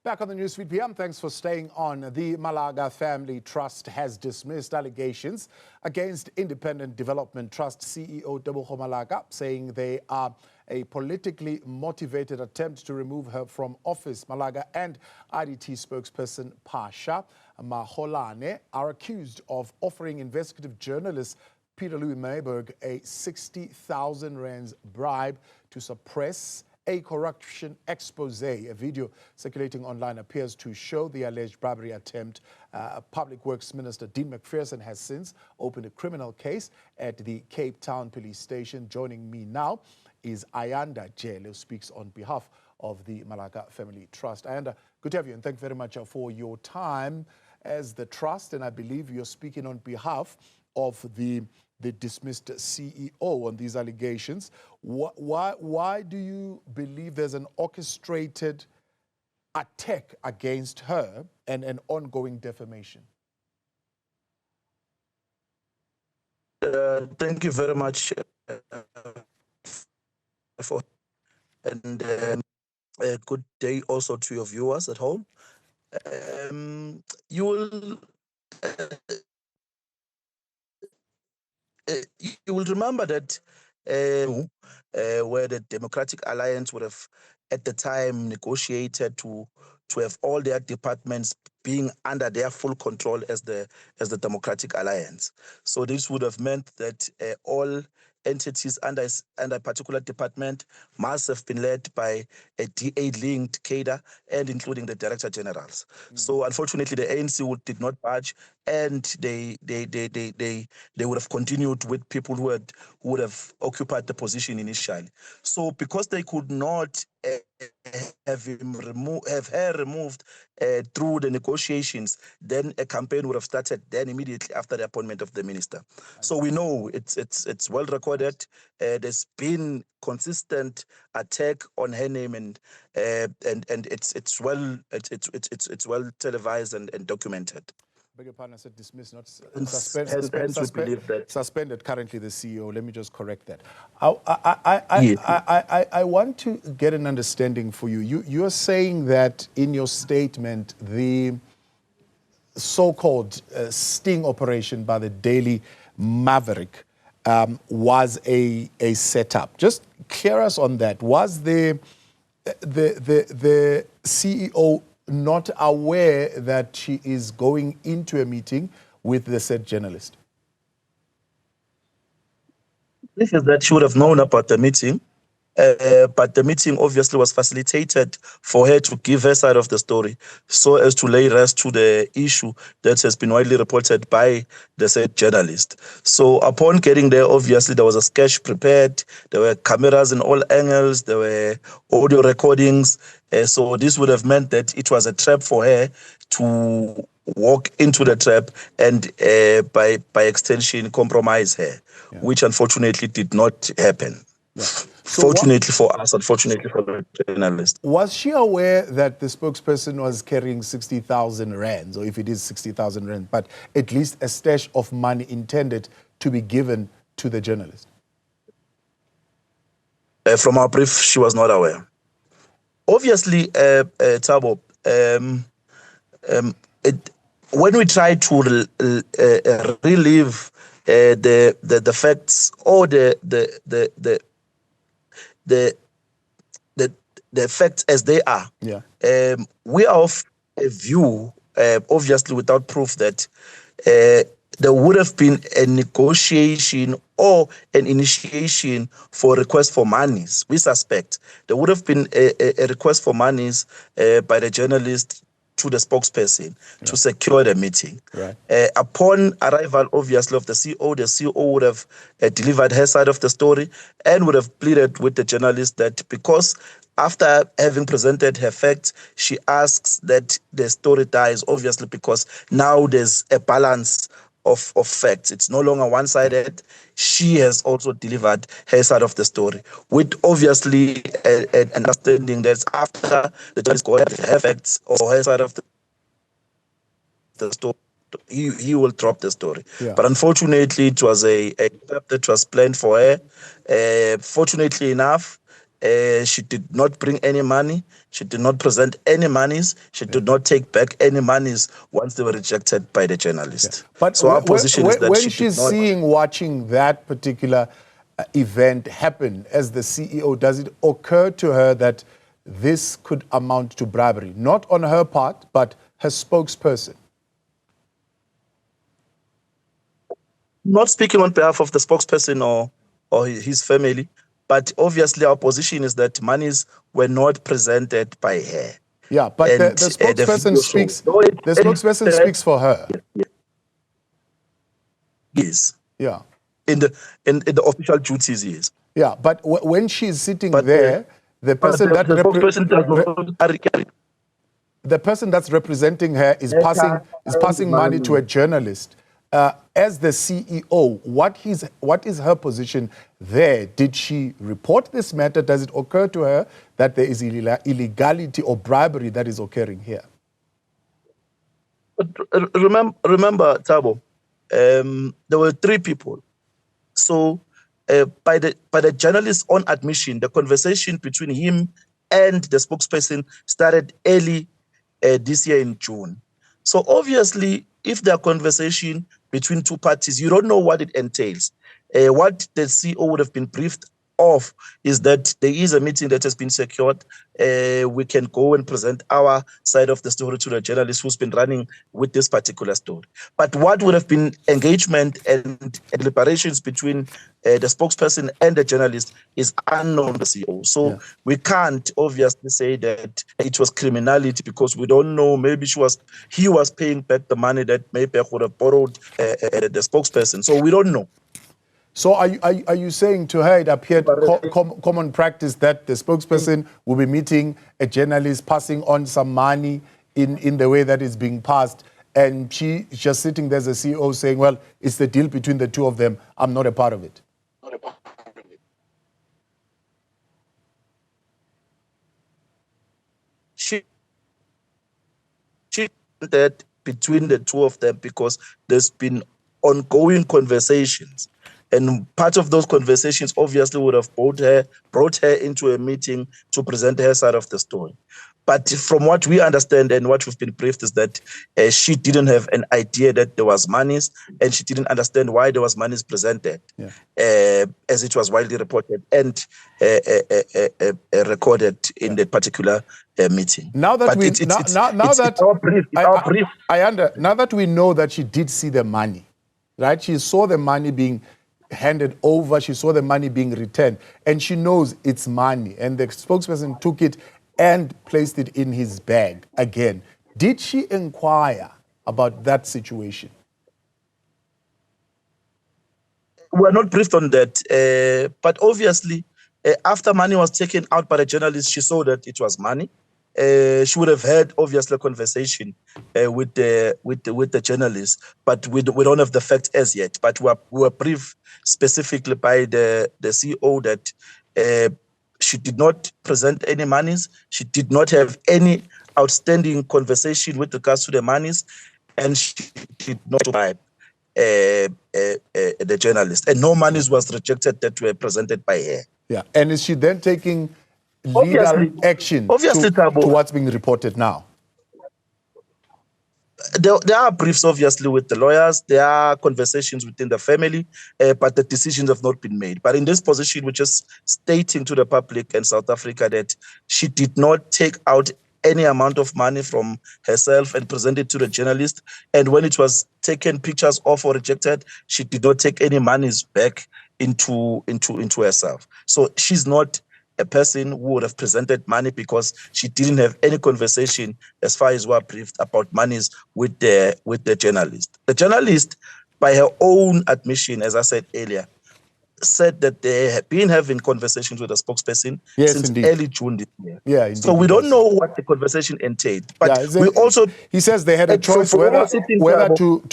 Back on the Newsfeed PM, thanks for staying on. The Malaka Family Trust has dismissed allegations against Independent Development Trust CEO Tebogo Malaka, saying they are a politically motivated attempt to remove her from office. Malaka and IDT spokesperson Pasha Maholane are accused of offering investigative journalist Pieter-Louis Myburgh a 60,000 rands bribe to suppress a corruption expose. A video circulating online appears to show the alleged bribery attempt. Public Works Minister Dean Macpherson has since opened a criminal case at the Cape Town Police Station. Joining me now is Ayanda Jele, who speaks on behalf of the Malaka Family Trust. Ayanda, good to have you, and thank you very much for your time as the trust, and I believe you're speaking on behalf of the dismissed CEO on these allegations. Why do you believe there's an orchestrated attack against her and an ongoing defamation? Thank you very much for and a good day also to your viewers at home. You will remember that where the Democratic Alliance would have at the time negotiated to have all their departments being under their full control as the Democratic Alliance. So this would have meant that all entities under a particular department must have been led by a DA-linked cadre, and including the Director Generals. So unfortunately, the ANC did not budge, and they would have continued with people who would have occupied the position initially. So because they could not have her removed through the negotiations, then a campaign would have started then immediately after the appointment of the minister. So we know it's well recorded. There's been consistent attack on her name, and it's well televised and documented. Beg your pardon, I said dismissed, not suspended. Currently the CEO. Let me just correct that. I want to get an understanding for you. You're saying that in your statement, the so-called sting operation by the Daily Maverick was a setup. Just clear us on that. Was the CEO not aware that she is going into a meeting with the said journalist? This is that she would have known about the meeting, but the meeting obviously was facilitated for her to give her side of the story, so as to lay rest to the issue that has been widely reported by the said journalist. So upon getting there, obviously there was a sketch prepared, there were cameras in all angles, there were audio recordings, so this would have meant that it was a trap for her to walk into the trap and by extension compromise her, which unfortunately did not happen. Yeah. So fortunately for us, unfortunately for the journalist. Was she aware that the spokesperson was carrying 60,000 rands, or if it is 60,000 rands, but at least a stash of money intended to be given to the journalist? From our brief, she was not aware. Obviously, Tabo, when we try to relive the facts or the facts as they are, we are of a view, obviously without proof, that there would have been a negotiation or an initiation for request for monies. We suspect there would have been a request for monies by the journalist to the spokesperson to secure the meeting. Right. Upon arrival, obviously, of the CEO would have delivered her side of the story and would have pleaded with the journalist that because after having presented her facts, she asks that the story dies, obviously, because now there's a balance of facts. It's no longer one-sided. She has also delivered her side of the story, with obviously an understanding that after the judge got her facts or her side of the story, he will drop the story. Yeah. But unfortunately, it was a trap that was planned for her. Fortunately enough, She did not bring any money. She did not present any monies. She did not take back any monies once they were rejected by the journalist. But So our position is that when she she's did not. watching that particular event happen as the CEO, does it occur to her that this could amount to bribery? Not on her part, but her spokesperson. Not speaking on behalf of the spokesperson or his family, but obviously our position is that monies were not presented by her. Yeah, but the spokesperson speaks. The spokesperson speaks for her. Yes. Yeah. In the official duties, yes. Yeah, but when she's sitting there, the person the person that's representing her is passing money to a journalist. As the CEO, what is her position there? Did she report this matter? Does it occur to her that there is illegality or bribery that is occurring here? Remember, Thabo, there were 3 people. So by the journalist's own admission, the conversation between him and the spokesperson started early this year in June. So obviously, if there are conversation between 2 parties, you don't know what it entails. What the CEO would have been briefed of is that there is a meeting that has been secured. We can go and present our side of the story to the journalist who's been running with this particular story. But what would have been engagement and deliberations between the spokesperson and the journalist is unknown to the CEO. So we can't obviously say that it was criminality because we don't know. Maybe he was paying back the money that Mayberg would have borrowed the spokesperson. So we don't know. So are you saying to her it appeared common practice that the spokesperson will be meeting a journalist, passing on some money in the way that is being passed, and she just sitting there as a CEO saying, well, it's the deal between the 2 of them, I'm not a part of it? She that between the 2 of them because there's been ongoing conversations. And part of those conversations obviously would have brought her into a meeting to present her side of the story. But from what we understand and what we've been briefed is that she didn't have an idea that there was monies, and she didn't understand why there was monies presented, as it was widely reported and recorded in the particular meeting. Now that now that we know that she did see the money, right? She saw the money being handed over, she saw the money being returned, and she knows it's money, and the spokesperson took it and placed it in his bag again. Did she inquire about that situation? We're not briefed on that, but obviously, after money was taken out by the journalist, she saw that it was money. She would have had obviously a conversation with the journalist, but we don't have the facts as yet. But we were briefed specifically by the CEO that she did not present any monies. She did not have any outstanding conversation with regards to the monies, and she did not bribe the journalist. And no monies was rejected that were presented by her. Yeah, and is she then taking legal action to what's being reported now? There are briefs, obviously, with the lawyers. There are conversations within the family, but the decisions have not been made. But in this position, we're just stating to the public and South Africa that she did not take out any amount of money from herself and present it to the journalist. And when it was taken pictures of or rejected, she did not take any monies back into herself. So she's not a person who would have presented money because she didn't have any conversation as far as we are briefed about monies with the journalist. The journalist, by her own admission, as I said earlier, said that they have been having conversations with the spokesperson since early June this year. Yeah, indeed, so we don't know what the conversation entailed. But we also... He says they had a choice whether to